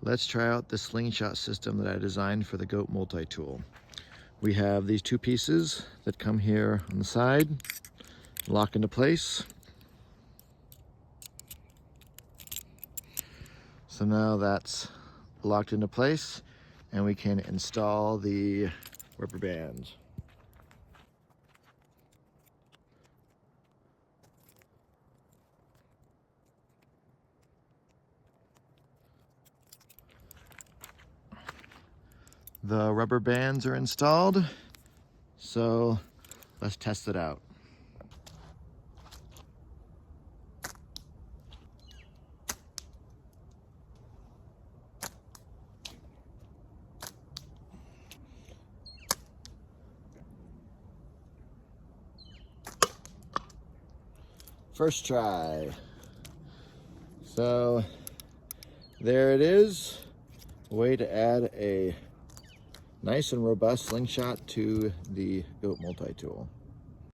let's try out the Slingshot system that I designed for the goat multi-tool. We have these two pieces that come here on the side, lock into place. So now that's locked into place and we can install the rubber bands. The rubber bands are installed, so let's test it out. First try. So there it is, a way to add a nice and robust slingshot to the goat multi-tool.